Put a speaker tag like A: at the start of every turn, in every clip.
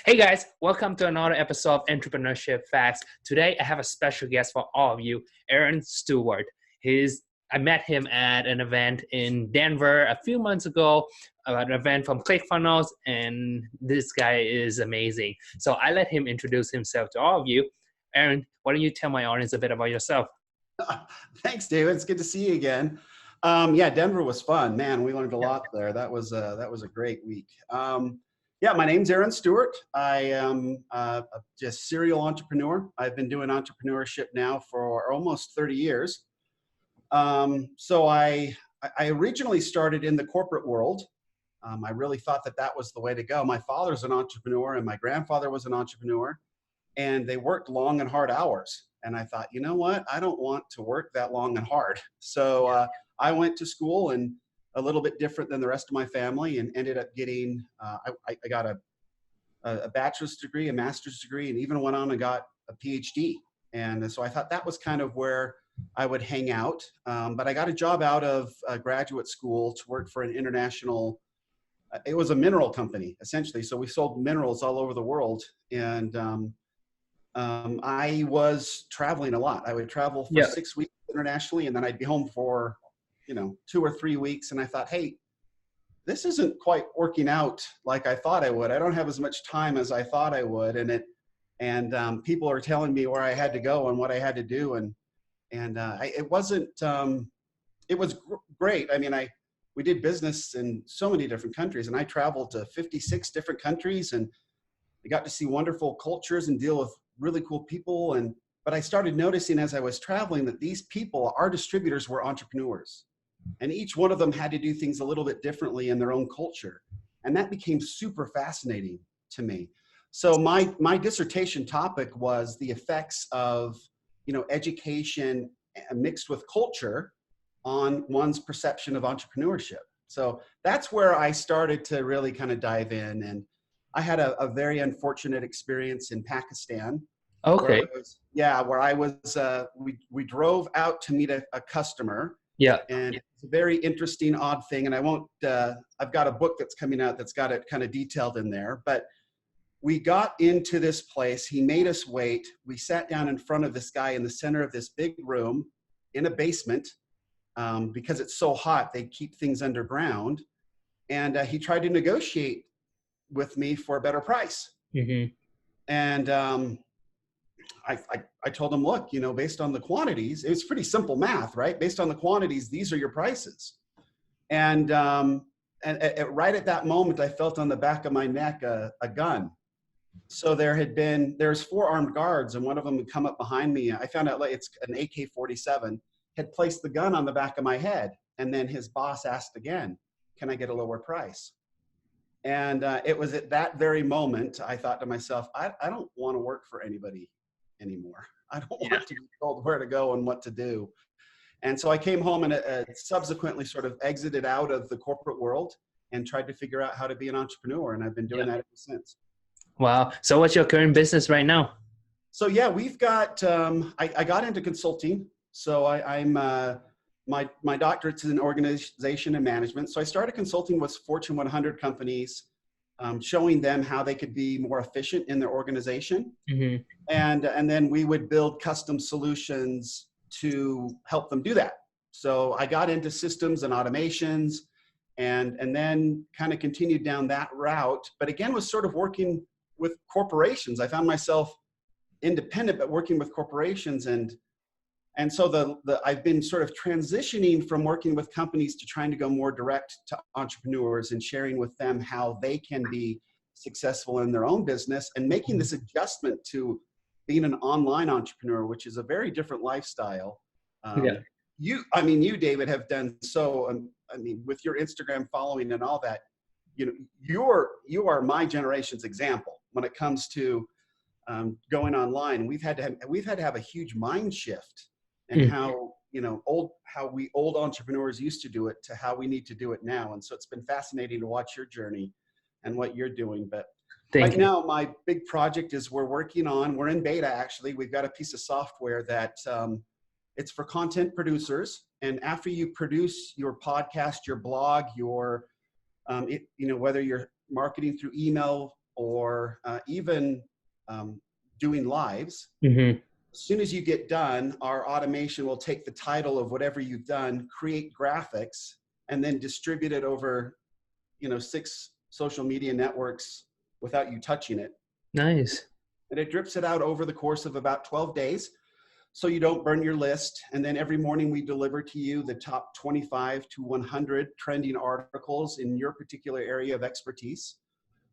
A: Hey guys, welcome to another episode of Entrepreneurship Facts. Today I have a special guest for all of you, Aaron Stewart. I met him at an event in Denver a few months ago, an event from ClickFunnels, and this guy is amazing. So I let him introduce himself to all of you. Aaron, why don't you tell my audience a bit about yourself?
B: Thanks, David. It's good to see you again. Denver was fun. Man, we learned a lot there. That was a great week. My name's Aaron Stewart. I am just serial entrepreneur. I've been doing entrepreneurship now for almost 30 years. I originally started in the corporate world. I really thought that was the way to go. My father's an entrepreneur and my grandfather was an entrepreneur, and they worked long and hard hours. And I thought, you know what? I don't want to work that long and hard. So I went to school, and a little bit different than the rest of my family, and ended up getting, I got a bachelor's degree, a master's degree, and even went on and got a PhD. And so I thought that was kind of where I would hang out. But I got a job out of graduate school to work for an international, it was a mineral company, essentially. So we sold minerals all over the world. And I was traveling a lot. I would travel for 6 weeks internationally, and then I'd be home for 2 or 3 weeks. And I thought, hey, this isn't quite working out like I thought I would. I don't have as much time as I thought I would. And people are telling me where I had to go and what I had to do. It wasn't, it was great. I mean, we did business in so many different countries, and I traveled to 56 different countries, and I got to see wonderful cultures and deal with really cool people. But I started noticing as I was traveling that these people, our distributors, were entrepreneurs. And each one of them had to do things a little bit differently in their own culture. And that became super fascinating to me. So my dissertation topic was the effects of, education mixed with culture on one's perception of entrepreneurship. So that's where I started to really kind of dive in. And I had a very unfortunate experience in Pakistan.
A: Okay.
B: Where I was, we drove out to meet a customer.
A: Yeah.
B: And it's a very interesting, odd thing. And I won't, I've got a book that's coming out that's got it kind of detailed in there. But we got into this place. He made us wait. We sat down in front of this guy in the center of this big room in a basement. Because it's so hot, they keep things underground. And he tried to negotiate with me for a better price.
A: Mm-hmm.
B: And I told him, look, based on the quantities, it's pretty simple math, right? Based on the quantities, these are your prices. And right at that moment, I felt on the back of my neck a gun. So there's 4 armed guards, and one of them had come up behind me. I found out it's an AK-47, had placed the gun on the back of my head. And then his boss asked again, can I get a lower price? And it was at that very moment, I thought to myself, I don't want to work for anybody anymore. I don't want to be told where to go and what to do. And so I came home and subsequently sort of exited out of the corporate world and tried to figure out how to be an entrepreneur. And I've been doing that ever since.
A: Wow. So what's your current business right now?
B: So we've got, I got into consulting. So I'm my doctorate's in organization and management. So I started consulting with Fortune 100 companies, showing them how they could be more efficient in their organization. Mm-hmm. And then we would build custom solutions to help them do that. So I got into systems and automations and then kind of continued down that route, but again, was sort of working with corporations. I found myself independent, but working with corporations. And so I've been sort of transitioning from working with companies to trying to go more direct to entrepreneurs and sharing with them how they can be successful in their own business and making this adjustment to being an online entrepreneur, which is a very different lifestyle. You, David, have done so, with your Instagram following and all that, you are my generation's example when it comes to going online. We've had to have a huge mind shift. And how we old entrepreneurs used to do it to how we need to do it now. And so it's been fascinating to watch your journey and what you're doing. But right now, my big project is we're in beta actually. We've got a piece of software that it's for content producers. And after you produce your podcast, your blog, whether you're marketing through email, or even doing lives,
A: Mm-hmm.
B: as soon as you get done, our automation will take the title of whatever you've done, create graphics, and then distribute it over, 6 social media networks without you touching it.
A: Nice.
B: And it drips it out over the course of about 12 days. So you don't burn your list. And then every morning we deliver to you the top 25 to 100 trending articles in your particular area of expertise.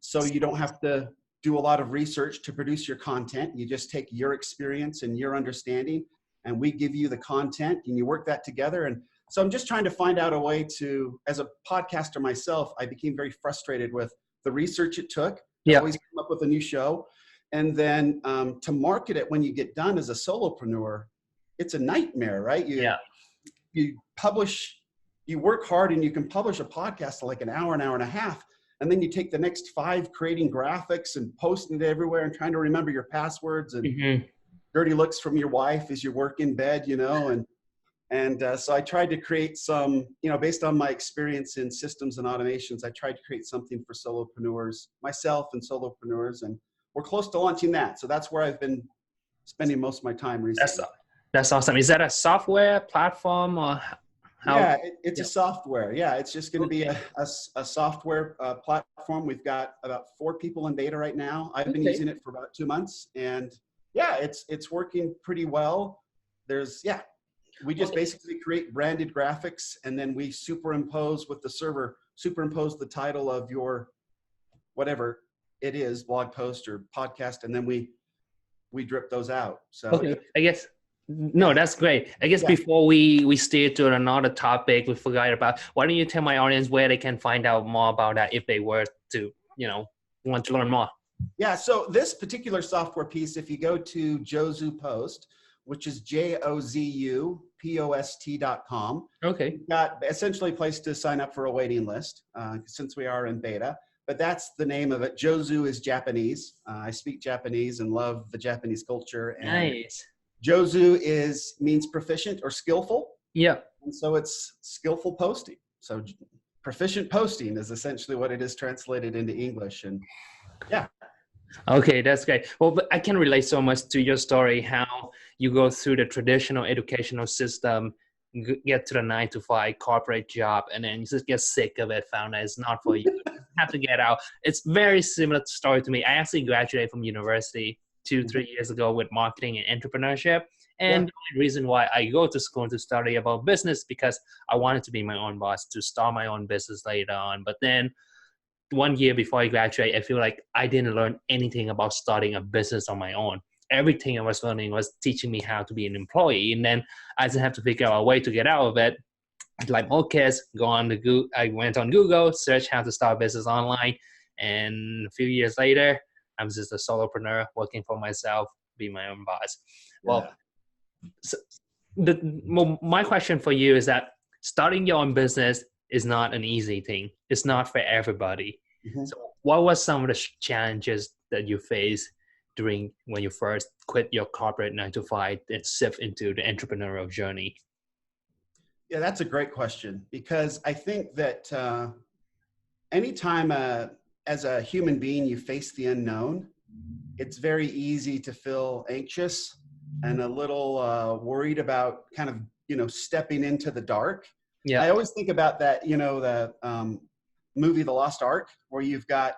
B: So you don't have to do a lot of research to produce your content. You just take your experience and your understanding, and we give you the content, and you work that together. And so I'm just trying to find out a way to, as a podcaster myself, I became very frustrated with the research it took to
A: Yeah.
B: always come up with a new show. And then to market it when you get done as a solopreneur, it's a nightmare, right? You publish, you work hard and you can publish a podcast in like an hour and a half. And then you take the next 5 creating graphics and posting it everywhere and trying to remember your passwords and
A: Mm-hmm.
B: dirty looks from your wife as you work in bed, And so I tried to create some, based on my experience in systems and automations, I tried to create something for solopreneurs, myself and solopreneurs, and we're close to launching that. So that's where I've been spending most of my time recently.
A: That's awesome. Is that a software platform or how?
B: Yeah, it's a software. Yeah, it's just going to be a software platform. We've got about 4 people in beta right now. I've been using it for about 2 months, and yeah, it's working pretty well. We just basically create branded graphics, and then we superimpose with the server, superimpose the title of your whatever it is, blog post or podcast, and then we drip those out. So
A: Okay, I guess. No, that's great. I guess before we steer to another topic, we forgot about. Why don't you tell my audience where they can find out more about that if they were to, want to learn more?
B: Yeah. So this particular software piece, if you go to Jozu Post, which is JOZUPOST.com.
A: Okay.
B: You've got essentially a place to sign up for a waiting list since we are in beta. But that's the name of it. Jozu is Japanese. I speak Japanese and love the Japanese culture. And
A: Nice.
B: Jozu means proficient or skillful.
A: Yeah.
B: And so it's skillful posting. So proficient posting is essentially what it is translated into English. And yeah.
A: Okay, that's great. Well, but I can relate so much to your story, how you go through the traditional educational system, get to the 9-to-5 corporate job, and then you just get sick of it, found that it's not for you. You have to get out. It's very similar story to me. I actually graduated from university 2-3 years ago with marketing and entrepreneurship. And the only reason why I go to school to study about business because I wanted to be my own boss, to start my own business later on. But then 1 year before I graduate, I feel like I didn't learn anything about starting a business on my own. Everything I was learning was teaching me how to be an employee. And then I just have to figure out a way to get out of it. Like most kids, I went on Google, searched how to start a business online. And a few years later, I'm just a solopreneur working for myself, be my own boss. Well, so my question for you is that starting your own business is not an easy thing. It's not for everybody. Mm-hmm. So what were some of the challenges that you faced when you first quit your corporate 9-to-5 and shift into the entrepreneurial journey?
B: Yeah, that's a great question, because I think that anytime as a human being you face the unknown, it's very easy to feel anxious and a little worried about kind of, stepping into the dark. Yeah. I always think about that, the movie, The Lost Ark, where you've got,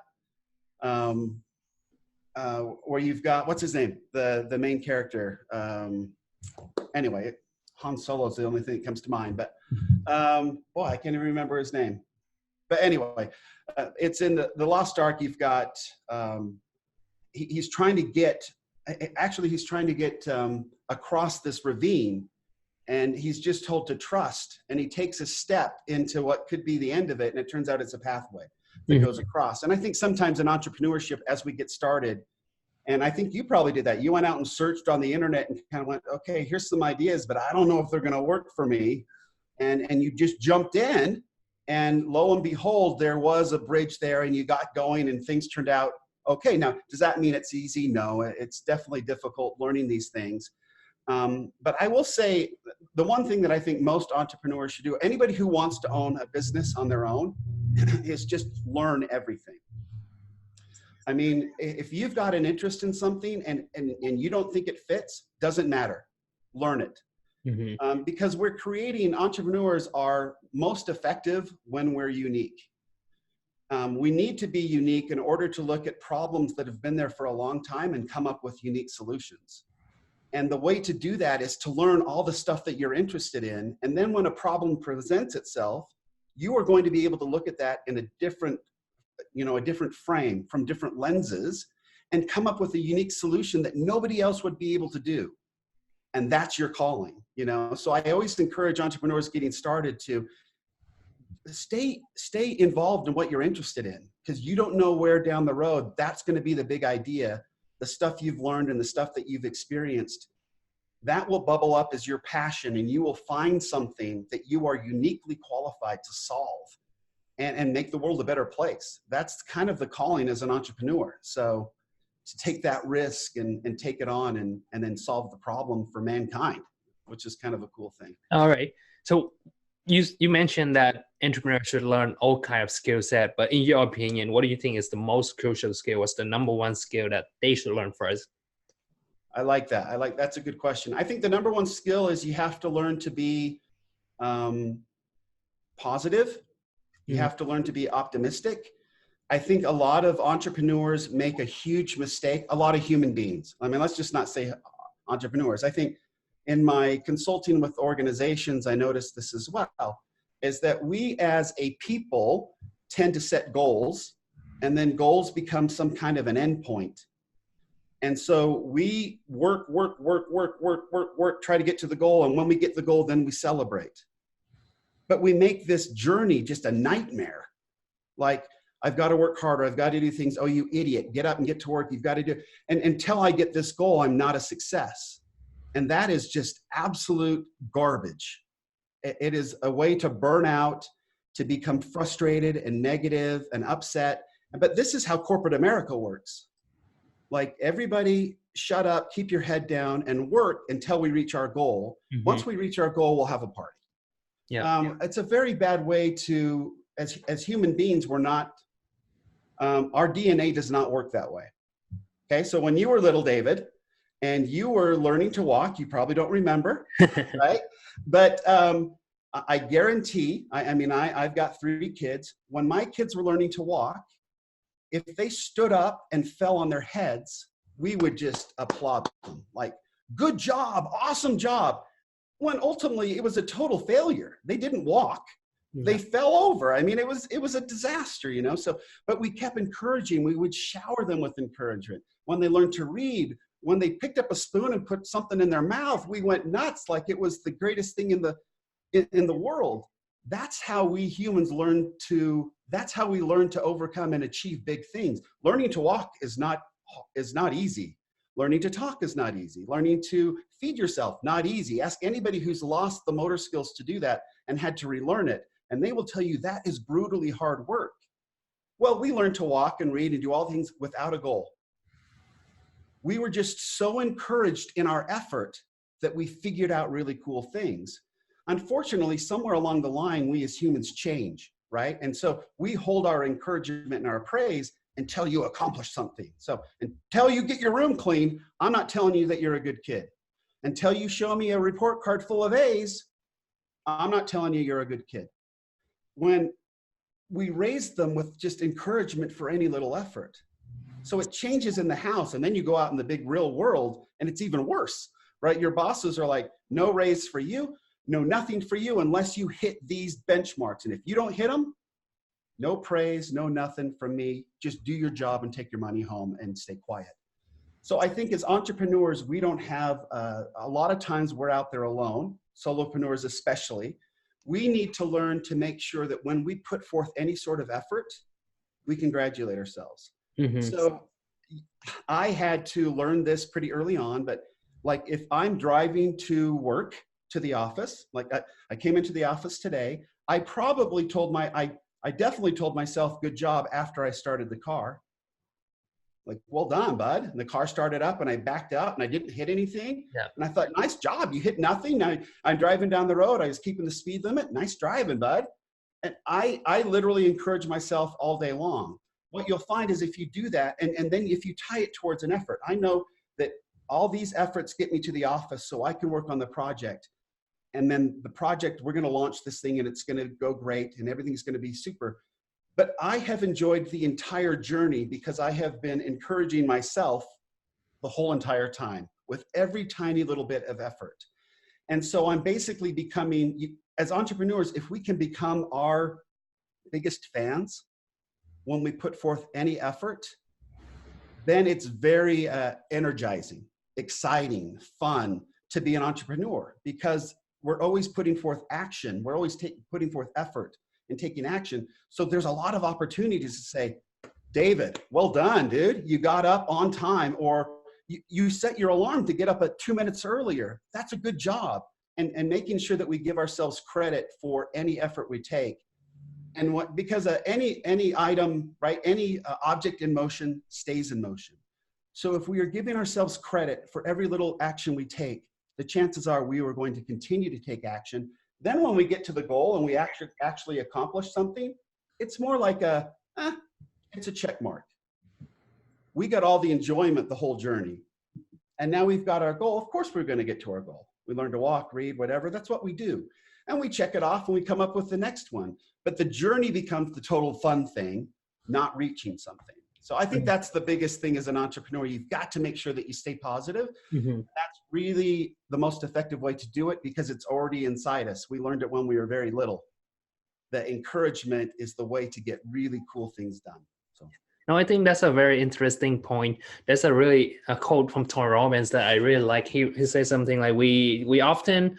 B: what's his name? The main character. Anyway, Han Solo is the only thing that comes to mind, but boy, I can't even remember his name. But anyway, it's in the Lost Ark. You've got, he's trying to get across this ravine, and he's just told to trust, and he takes a step into what could be the end of it, and it turns out it's a pathway that goes across. And I think sometimes in entrepreneurship, as we get started, and I think you probably did that, you went out and searched on the internet and kind of went, okay, here's some ideas, but I don't know if they're going to work for me. And you just jumped in, and lo and behold, there was a bridge there, and you got going, and things turned out okay. Now, does that mean it's easy? No, it's definitely difficult learning these things. But I will say the one thing that I think most entrepreneurs should do, anybody who wants to own a business on their own, is just learn everything. I mean, if you've got an interest in something and you don't think it fits, doesn't matter. Learn it.
A: Hmm.
B: Because we're creating, entrepreneurs are most effective when we're unique. We need to be unique in order to look at problems that have been there for a long time and come up with unique solutions. And the way to do that is to learn all the stuff that you're interested in. And then when a problem presents itself, you are going to be able to look at that in a different, a different frame from different lenses and come up with a unique solution that nobody else would be able to do. And that's your calling, So I always encourage entrepreneurs getting started to stay involved in what you're interested in, because you don't know where down the road that's going to be the big idea. The stuff you've learned and the stuff that you've experienced, that will bubble up as your passion, and you will find something that you are uniquely qualified to solve and make the world a better place. That's kind of the calling as an entrepreneur. So to take that risk and take it on and then solve the problem for mankind, which is kind of a cool thing.
A: All right. So you mentioned that entrepreneurs should learn all kind of skill set, but in your opinion, what do you think is the most crucial skill? What's the number one skill that they should learn first?
B: I like that. That's a good question. I think the number one skill is you have to learn to be positive. You have to learn to be optimistic. I think a lot of entrepreneurs make a huge mistake. A lot of human beings. I mean, let's just not say entrepreneurs. I think in my consulting with organizations, I noticed this as well, is that we as a people tend to set goals, and then goals become some kind of an endpoint. And so we work, try to get to the goal. And when we get the goal, then we celebrate. But we make this journey just a nightmare. Like, I've got to work harder. I've got to do things. Oh, you idiot, get up and get to work. You've got to do. And until I get this goal, I'm not a success. And that is just absolute garbage. It is a way to burn out, to become frustrated and negative and upset. But this is how corporate America works. Like, everybody shut up, keep your head down, and work until we reach our goal. Mm-hmm. Once we reach our goal, we'll have a party. It's a very bad way to, as human beings, we're not, our DNA does not work that way. Okay, so when you were little, David, and you were learning to walk, you probably don't remember, right? But I guarantee, I've got 3 kids. When my kids were learning to walk, if they stood up and fell on their heads, we would just applaud them. Like, good job, awesome job. When ultimately it was a total failure. They didn't walk. Yeah. They fell over. I mean, it was a disaster, So, but we kept encouraging. We would shower them with encouragement. When they learned to read, when they picked up a spoon and put something in their mouth, we went nuts, like it was the greatest thing in the world. That's how we humans learn to overcome and achieve big things. Learning to walk is not easy. Learning to talk is not easy. Learning to feed yourself, not easy. Ask anybody who's lost the motor skills to do that and had to relearn it, and they will tell you that is brutally hard work. Well, we learned to walk and read and do all things without a goal. We were just so encouraged in our effort that we figured out really cool things. Unfortunately, somewhere along the line, we as humans change, right? And so we hold our encouragement and our praise until you accomplish something. So until you get your room clean, I'm not telling you that you're a good kid. Until you show me a report card full of A's, I'm not telling you you're a good kid. When we raise them with just encouragement for any little effort. So it changes in the house, and then you go out in the big real world and it's even worse, right? Your bosses are like, no raise for you, no nothing for you unless you hit these benchmarks. And if you don't hit them, no praise, no nothing from me. Just do your job and take your money home and stay quiet. So I think as entrepreneurs, we don't have, a lot of times we're out there alone, solopreneurs especially. We need to learn to make sure that when we put forth any sort of effort, we congratulate ourselves. Mm-hmm. So I had to learn this pretty early on, but like if I'm driving to work, to the office, like I came into the office today, I probably I definitely told myself, good job, after I started the car. Like, well done, bud. And the car started up and I backed out and I didn't hit anything. Yeah. And I thought, nice job. You hit nothing. Now I'm driving down the road. I was keeping the speed limit. Nice driving, bud. And I literally encourage myself all day long. what you'll find is if you do that, and then if you tie it towards an effort, I know that all these efforts get me to the office so I can work on the project. And then the project, we're going to launch this thing and it's going to go great and everything's going to be super. But I have enjoyed the entire journey because I have been encouraging myself the whole entire time with every tiny little bit of effort. And so I'm basically becoming, as entrepreneurs, if we can become our biggest fans when we put forth any effort, then it's very energizing, exciting, fun to be an entrepreneur because we're always putting forth action. We're always putting forth effort and taking action. So there's a lot of opportunities to say, David, well done, dude. You got up on time, or you set your alarm to get up at 2 minutes earlier. That's a good job. And making sure that we give ourselves credit for any effort we take. And because any item, right, any object in motion stays in motion. So if we are giving ourselves credit for every little action we take, the chances are we are going to continue to take action. Then when we get to the goal and we actually accomplish something, it's more like it's a check mark. We got all the enjoyment the whole journey. And now we've got our goal. Of course, we're going to get to our goal. We learn to walk, read, whatever. That's what we do. And we check it off and we come up with the next one. But the journey becomes the total fun thing, not reaching something. So I think that's the biggest thing as an entrepreneur. You've got to make sure that you stay positive. Mm-hmm. That's really the most effective way to do it because it's already inside us. We learned it when we were very little. The encouragement is the way to get really cool things done. So.
A: No, I think that's a very interesting point. There's a quote from Tony Robbins that I really like. He says something like, we often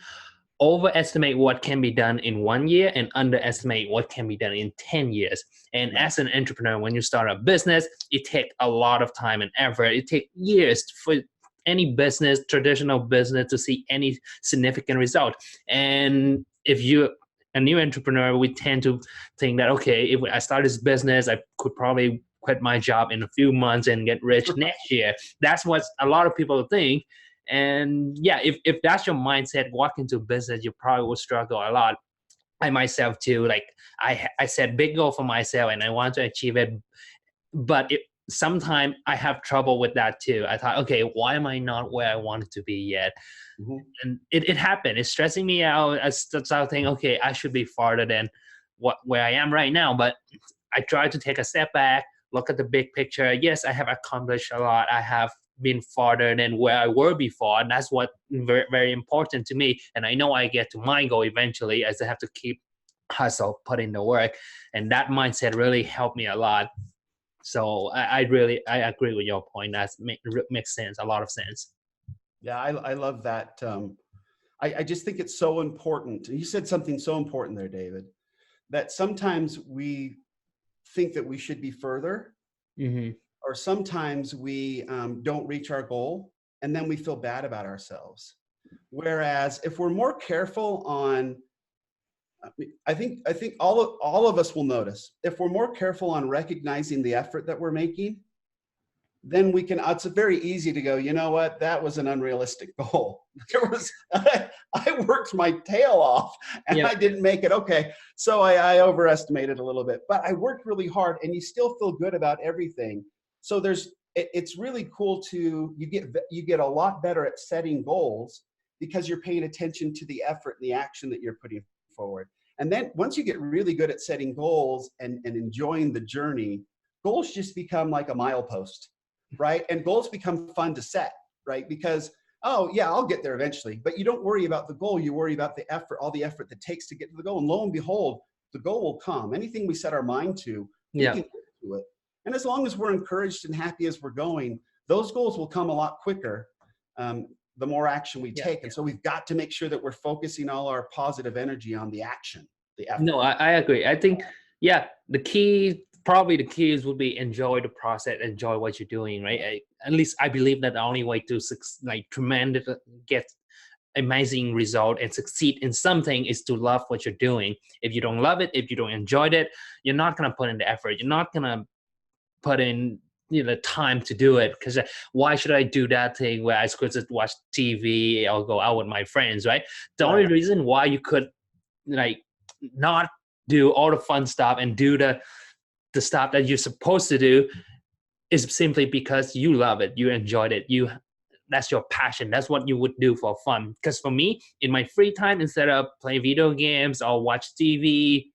A: overestimate what can be done in 1 year and underestimate what can be done in 10 years. And as an entrepreneur, when you start a business, it takes a lot of time and effort. It takes years for any business, traditional business, to see any significant result. And if you're a new entrepreneur, we tend to think that, okay, if I start this business, I could probably quit my job in a few months and get rich next year. That's what a lot of people think. And yeah, if that's your mindset, walk into business, you probably will struggle a lot. I myself too, like I set big goal for myself and I want to achieve it. But sometimes I have trouble with that too. I thought, okay, why am I not where I wanted to be yet? Mm-hmm. And it happened. It's stressing me out. I started thinking, okay, I should be farther than where I am right now. But I try to take a step back, look at the big picture. Yes, I have accomplished a lot. I have been farther than where I were before. And that's what very, very important to me. And I know I get to my goal eventually as I have to keep hustle, put in the work. And that mindset really helped me a lot. So I agree with your point. That makes sense, a lot of sense.
B: Yeah, I love that. I just think it's so important. You said something so important there, David, that sometimes we think that we should be further. Mm-hmm. Or sometimes we don't reach our goal and then we feel bad about ourselves. Whereas if we're more careful on, I think all of us will notice, if we're more careful on recognizing the effort that we're making, then we can, it's very easy to go, you know what, that was an unrealistic goal. I worked my tail off and I didn't make it. Okay. So I overestimated a little bit, but I worked really hard and you still feel good about everything. So it's really cool you get a lot better at setting goals because you're paying attention to the effort and the action that you're putting forward. And then once you get really good at setting goals and enjoying the journey, goals just become like a milepost, right? And goals become fun to set, right? Because, oh yeah, I'll get there eventually, but you don't worry about the goal. You worry about the effort, all the effort that takes to get to the goal. And lo and behold, the goal will come. Anything we set our mind to, we can get to it. And as long as we're encouraged and happy as we're going, those goals will come a lot quicker the more action we take. And so we've got to make sure that we're focusing all our positive energy on the action, the effort.
A: No, I agree. I think, the key would be enjoy the process, enjoy what you're doing, right? At least I believe that the only way to get amazing result and succeed in something is to love what you're doing. If you don't love it, if you don't enjoy it, you're not going to put in the effort. You're not going to put in time to do it, because why should I do that thing where I could just watch TV or go out with my friends, right? The only reason why you could not do all the fun stuff and do the the stuff that you're supposed to do is simply because you love it, you enjoyed it, that's your passion. That's what you would do for fun. Because for me, in my free time, instead of playing video games or watch TV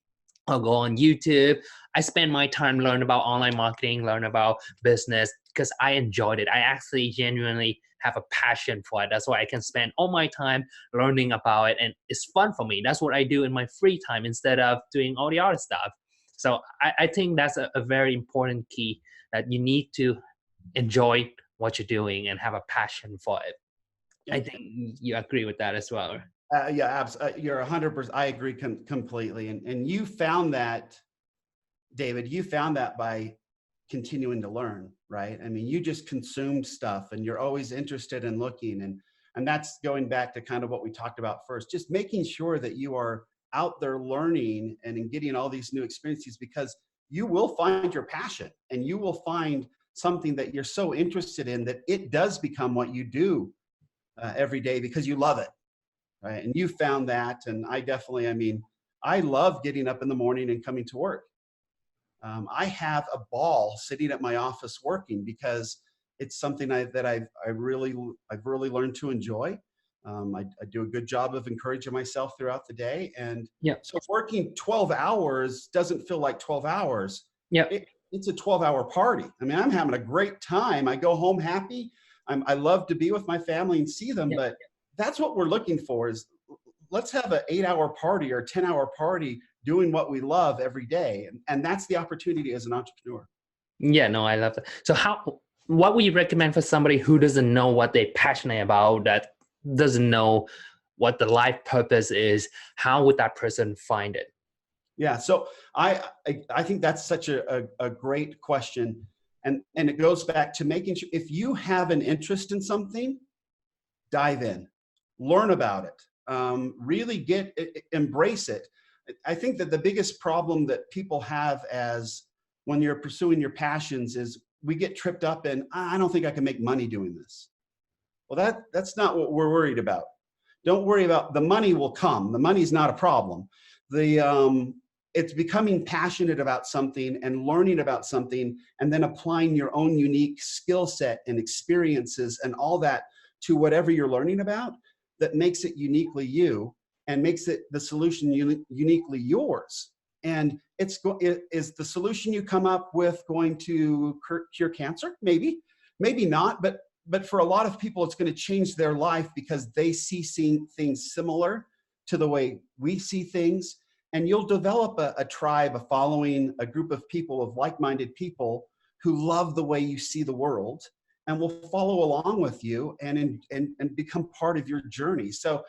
A: or go on YouTube, I spend my time learn about online marketing, learn about business because I enjoyed it. I actually genuinely have a passion for it. That's why I can spend all my time learning about it, and it's fun for me. That's what I do in my free time instead of doing all the other stuff. So I think that's a very important key, that you need to enjoy what you're doing and have a passion for it.
B: Yeah.
A: I think you agree with that as well.
B: Yeah, you're 100%. I agree completely. And you found that, David, you found that by continuing to learn, right? I mean, you just consume stuff and you're always interested in looking. And that's going back to kind of what we talked about first, just making sure that you are out there learning and in getting all these new experiences, because you will find your passion and you will find something that you're so interested in that it does become what you do every day because you love it. Right. And you found that. And I definitely, I mean, I love getting up in the morning and coming to work. I have a ball sitting at my office working because it's something that I've really learned to enjoy. I do a good job of encouraging myself throughout the day. And
A: Yeah.
B: so working 12 hours doesn't feel like 12 hours.
A: Yeah.
B: It's a 12-hour party. I mean, I'm having a great time. I go home happy. I love to be with my family and see them, but that's what we're looking for is let's have an 8-hour party or 10-hour party doing what we love every day. And that's the opportunity as an entrepreneur.
A: Yeah, no, I love that. So what would you recommend for somebody who doesn't know what they're passionate about, that doesn't know what the life purpose is? How would that person find it?
B: Yeah, so I think that's such a great question. And it goes back to making sure if you have an interest in something, dive in, learn about it, really embrace it. I think that the biggest problem that people have as when you're pursuing your passions is we get tripped up in, I don't think I can make money doing this. Well, that's not what we're worried about. Don't worry about the money will come. The money's not a problem. It's becoming passionate about something and learning about something and then applying your own unique skill set and experiences and all that to whatever you're learning about that makes it uniquely you and makes it the solution uniquely yours. And is the solution you come up with going to cure cancer? Maybe not, but for a lot of people, it's going to change their life because they seeing things similar to the way we see things. And you'll develop a tribe, a following, a group of people, of like-minded people who love the way you see the world and will follow along with you and become part of your journey. So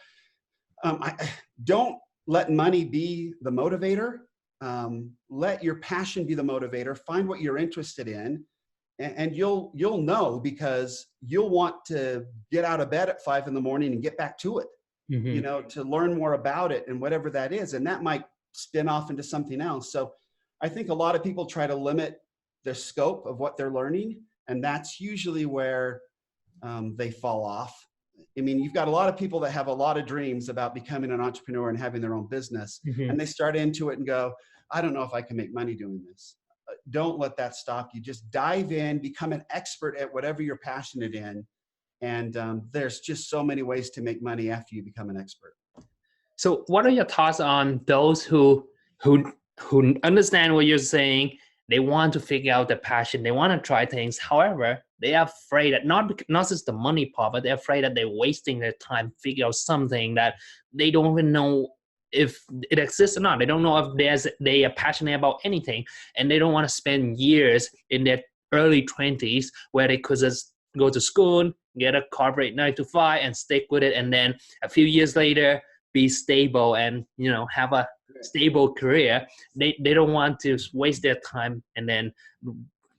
B: don't let money be the motivator. Let your passion be the motivator. Find what you're interested in, and you'll know, because you'll want to get out of bed at 5 in the morning and get back to it.
A: Mm-hmm.
B: To learn more about it and whatever that is. And that might spin off into something else. So I think a lot of people try to limit the scope of what they're learning. And that's usually where they fall off. I mean, you've got a lot of people that have a lot of dreams about becoming an entrepreneur and having their own business.
A: Mm-hmm.
B: And they start into it and go, I don't know if I can make money doing this. Don't let that stop you. Just dive in, become an expert at whatever you're passionate in. And there's just so many ways to make money after you become an expert.
A: So what are your thoughts on those who understand what you're saying? They want to figure out their passion. They want to try things. However, they are afraid that not just the money part, but they're afraid that they're wasting their time figure out something that they don't even know if it exists or not. They don't know if they are passionate about anything, and they don't want to spend years in their early 20s where they could just go to school, get a corporate 9 to 5 and stick with it. And then a few years later, be stable and, have a stable career. They don't want to waste their time. And then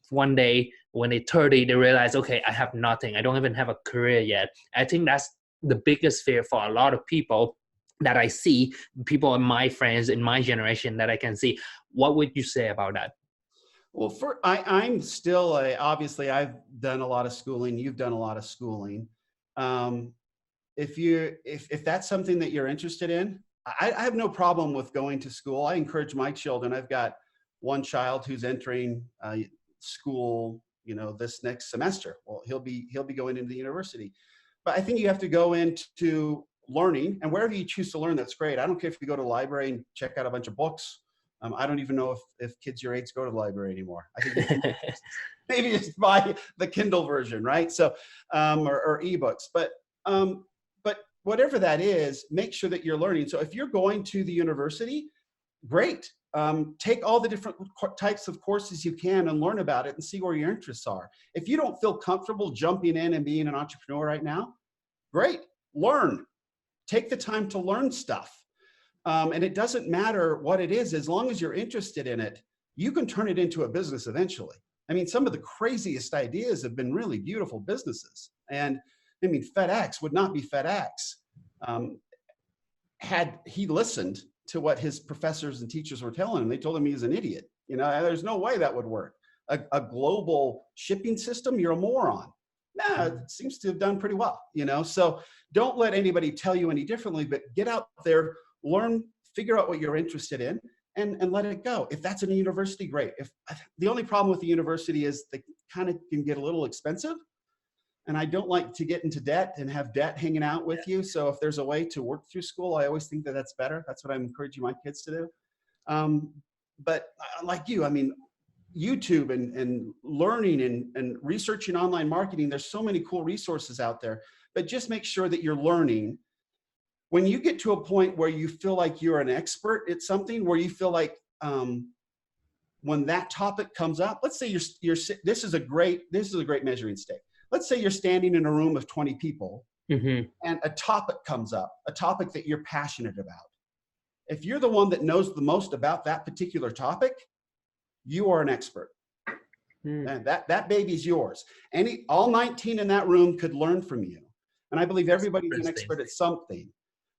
A: one day when they're 30, they realize, okay, I have nothing. I don't even have a career yet. I think that's the biggest fear for a lot of people that I see, people in my friends in my generation that I can see. What would you say about that?
B: Well, I'm still obviously I've done a lot of schooling. You've done a lot of schooling. If that's something that you're interested in, I have no problem with going to school. I encourage my children. I've got one child who's entering school, this next semester. Well, he'll be going into the university. But I think you have to go into learning, and wherever you choose to learn, that's great. I don't care if you go to the library and check out a bunch of books. I don't even know if kids your age go to the library anymore. I think maybe just buy the Kindle version, right? So, or ebooks. But whatever that is, make sure that you're learning. So if you're going to the university, great. Take all the different types of courses you can and learn about it and see where your interests are. If you don't feel comfortable jumping in and being an entrepreneur right now, great. Learn. Take the time to learn stuff. And it doesn't matter what it is, as long as you're interested in it, you can turn it into a business eventually. I mean, some of the craziest ideas have been really beautiful businesses. And I mean, FedEx would not be FedEx had he listened to what his professors and teachers were telling him. They told him he was an idiot. There's no way that would work. A global shipping system, you're a moron. Nah, it seems to have done pretty well, So don't let anybody tell you any differently, but get out there, learn, figure out what you're interested in, and let it go. If that's in a university, great. If the only problem with the university is they kind of can get a little expensive, and I don't like to get into debt and have debt hanging out with you. So if there's a way to work through school, I always think that that's better. That's what I'm encouraging my kids to do. But like you, I mean, YouTube and learning and researching online marketing, there's so many cool resources out there, but just make sure that you're learning. When you get to a point where you feel like you're an expert at something, where you feel like when that topic comes up, let's say this is a great measuring stick. Let's say you're standing in a room of 20 people and a topic comes up, a topic that you're passionate about. If you're the one that knows the most about that particular topic, you are an expert. And that baby's yours. All 19 in that room could learn from you. And I believe everybody's an expert at something.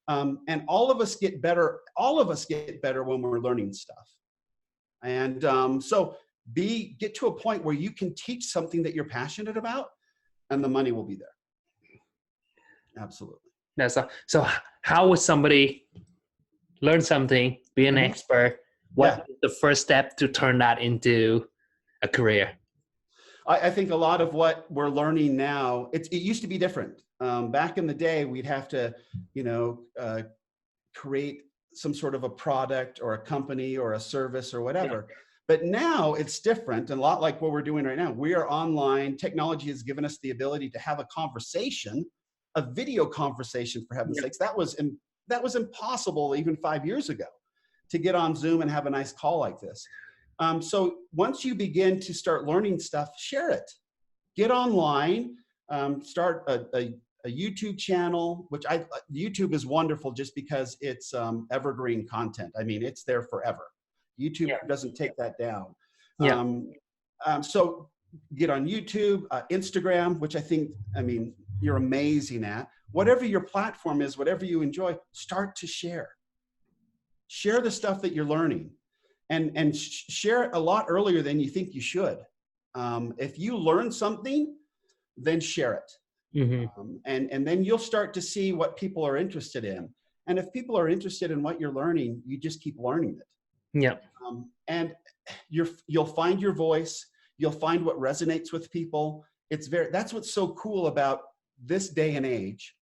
B: And all of us get better. All of us get better when we're learning stuff. And so get to a point where you can teach something that you're passionate about, and the money will be there. Absolutely.
A: So how would somebody learn something, be an expert? What is the first step to turn that into a career?
B: I think a lot of what we're learning now, it used to be different. Back in the day, we'd have to, create some sort of a product or a company or a service or whatever. Yeah. But now it's different, and a lot like what we're doing right now. We are online. Technology has given us the ability to have a conversation, a video conversation, for heaven's sakes. That was impossible even 5 years ago, to get on Zoom and have a nice call like this. So once you begin to start learning stuff, share it. Get online, start a YouTube channel, which YouTube is wonderful just because it's evergreen content. I mean, it's there forever. YouTube doesn't take that down. So get on YouTube, Instagram, which you're amazing at. Whatever your platform is, whatever you enjoy, start to share. Share the stuff that you're learning, and share it a lot earlier than you think you should. If you learn something, then share it. And then you'll start to see what people are interested in. And if people are interested in what you're learning, you just keep learning it. And you'll find your voice. You'll find what resonates with people. That's what's so cool about this day and age,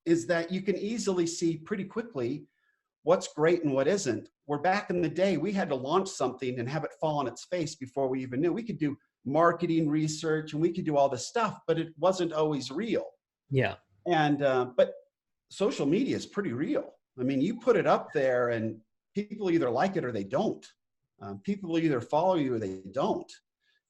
B: is that you can easily see pretty quickly what's great and what isn't. Where back in the day, we had to launch something and have it fall on its face before we even knew. We could do marketing research and we could do all this stuff, but it wasn't always real. But social media is pretty real. I mean, you put it up there and people either like it or they don't. People either follow you or they don't.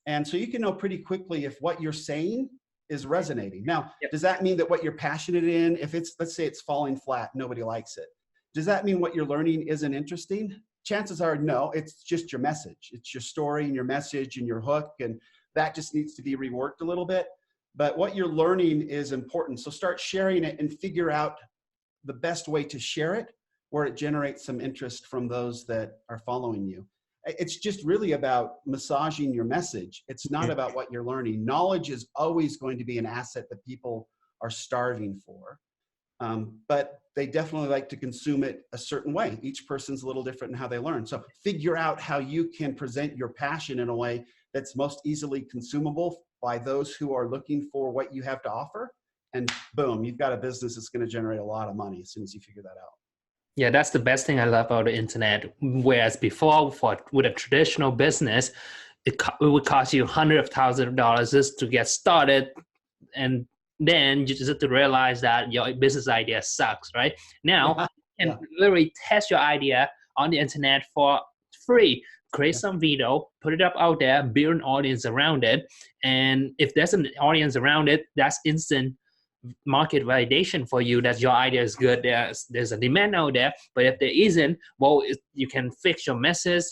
B: And so you can know pretty quickly if what you're saying is resonating. Now, does that mean that what you're passionate in, let's say it's falling flat, nobody likes it. Does that mean what you're learning isn't interesting? Chances are no, it's just your message. It's your story and your message and your hook, and that just needs to be reworked a little bit. But what you're learning is important. So start sharing it and figure out the best way to share it where it generates some interest from those that are following you. It's just really about massaging your message. It's not about what you're learning. Knowledge is always going to be an asset that people are starving for. but they definitely like to consume it a certain way. Each person's a little different in how they learn. So figure out how you can present your passion in a way that's most easily consumable by those who are looking for what you have to offer. And boom, you've got a business that's going to generate a lot of money as soon as you figure that out.
A: Yeah, that's the best thing I love about the internet. Whereas before, with a traditional business, it would cost you hundreds of thousands of dollars just to get started, and then you just have to realize that your business idea sucks, right? Now,
B: Yeah,
A: you
B: yeah,
A: can literally test your idea on the internet for free. Create
B: yeah.
A: some video, put it up out there, build an audience around it. And if there's an audience around it, that's instant market validation for you that your idea is good. There's a demand out there. But if there isn't, well, you can fix your message,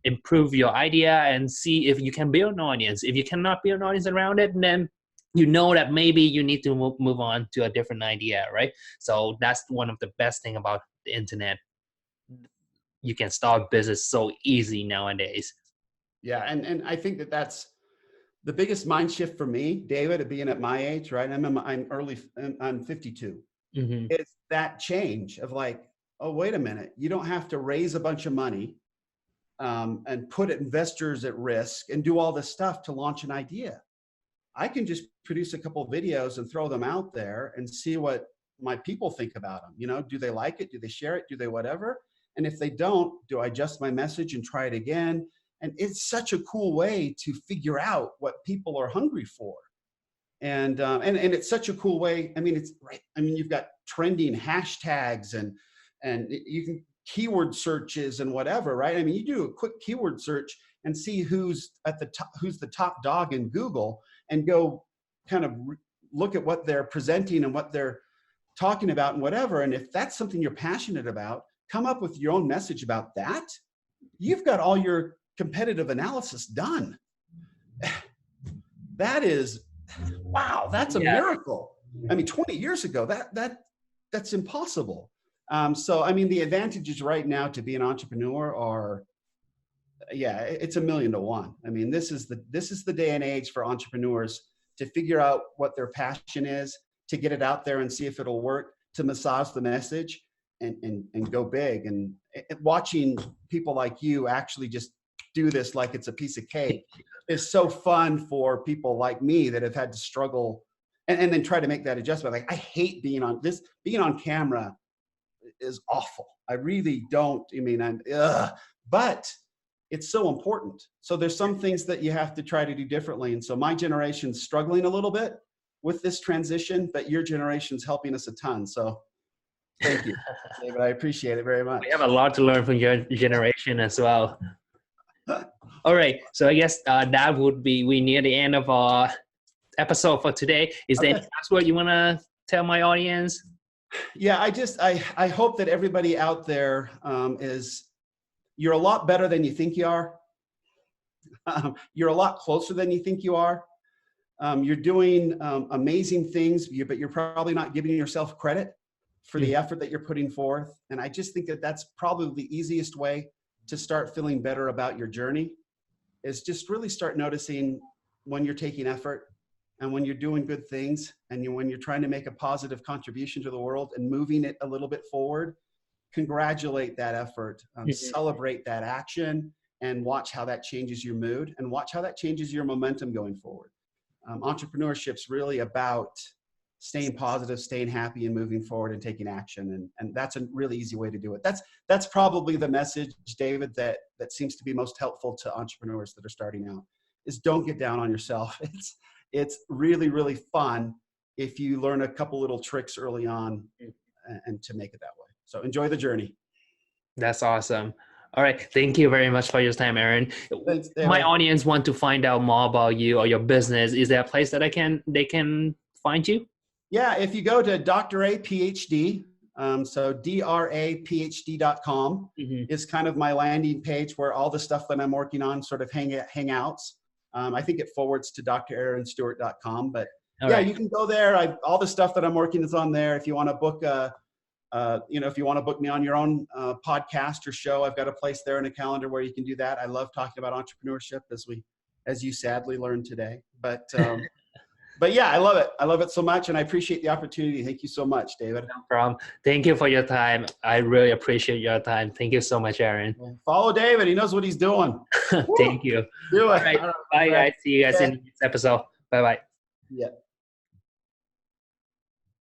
A: improve your idea, and see if you can build an audience. If you cannot build an audience around it, then you know that maybe you need to move on to a different idea, right? So that's one of the best thing about the internet. You can start business so easy nowadays.
B: Yeah, and I think that's the biggest mind shift for me, David, at being at my age, right? I'm 52.
A: Mm-hmm.
B: It's that change of like, oh, wait a minute, you don't have to raise a bunch of money and put investors at risk and do all this stuff to launch an idea. I can just produce a couple of videos and throw them out there and see what my people think about them. You know, do they like it? Do they share it? Do they whatever? And if they don't, do I adjust my message and try it again? And it's such a cool way to figure out what people are hungry for. And it's such a cool way. I mean, it's right. I mean, you've got trending hashtags and you can keyword searches and whatever, right? I mean, you do a quick keyword search and see who's at the top, who's the top dog in Google, and go kind of look at what they're presenting and what they're talking about and whatever. And if that's something you're passionate about, come up with your own message about that. You've got all your competitive analysis done. That is, wow, that's a miracle. I mean, 20 years ago, that's impossible. So, I mean, the advantages right now to be an entrepreneur are, yeah, it's 1,000,000 to 1. I mean, this is the day and age for entrepreneurs to figure out what their passion is, to get it out there and see if it'll work, to massage the message and go big. And watching people like you actually just do this like it's a piece of cake is so fun for people like me that have had to struggle and then try to make that adjustment. Like, I hate being on camera is awful. I really don't. I mean, but it's so important. So there's some things that you have to try to do differently. And so my generation's struggling a little bit with this transition, but your generation's helping us a ton. So thank you, David. I appreciate it very much.
A: We have a lot to learn from your generation as well. All right. So I guess that would be, we near the end of our episode for today. Is there any last word you want to tell my audience?
B: Yeah, I hope that everybody out there you're a lot better than you think you are. You're a lot closer than you think you are. You're doing amazing things, but you're probably not giving yourself credit for the effort that you're putting forth. And I just think that that's probably the easiest way to start feeling better about your journey, is just really start noticing when you're taking effort and when you're doing good things and when you're trying to make a positive contribution to the world and moving it a little bit forward. Congratulate that effort, celebrate that action, and watch how that changes your mood and watch how that changes your momentum going forward. Entrepreneurship's really about staying positive, staying happy, and moving forward and taking action. And that's a really easy way to do it. That's probably the message, David, that seems to be most helpful to entrepreneurs that are starting out, is don't get down on yourself. It's really, really fun if you learn a couple little tricks early on and to make it that way. So enjoy the journey.
A: That's awesome. All right. Thank you very much for your time, Aaron.
B: Thanks,
A: my audience want to find out more about you or your business. Is there a place that they can find you?
B: Yeah, if you go to Dr. A PhD, so draphd.com is kind of my landing page where all the stuff that I'm working on sort of hangouts. I think it forwards to draaronstewart.com, but you can go there. All the stuff that I'm working is on there. If you want to book if you want to book me on your own podcast or show, I've got a place there in a calendar where you can do that. I love talking about entrepreneurship, as you sadly learned today. But But yeah, I love it. I love it so much. And I appreciate the opportunity. Thank you so much, David.
A: No problem. Thank you for your time. I really appreciate your time. Thank you so much, Aaron.
B: Follow David. He knows what he's doing.
A: Thank you.
B: Do it.
A: All right. Bye, guys. See you guys in the next episode. Bye-bye.
B: Yeah.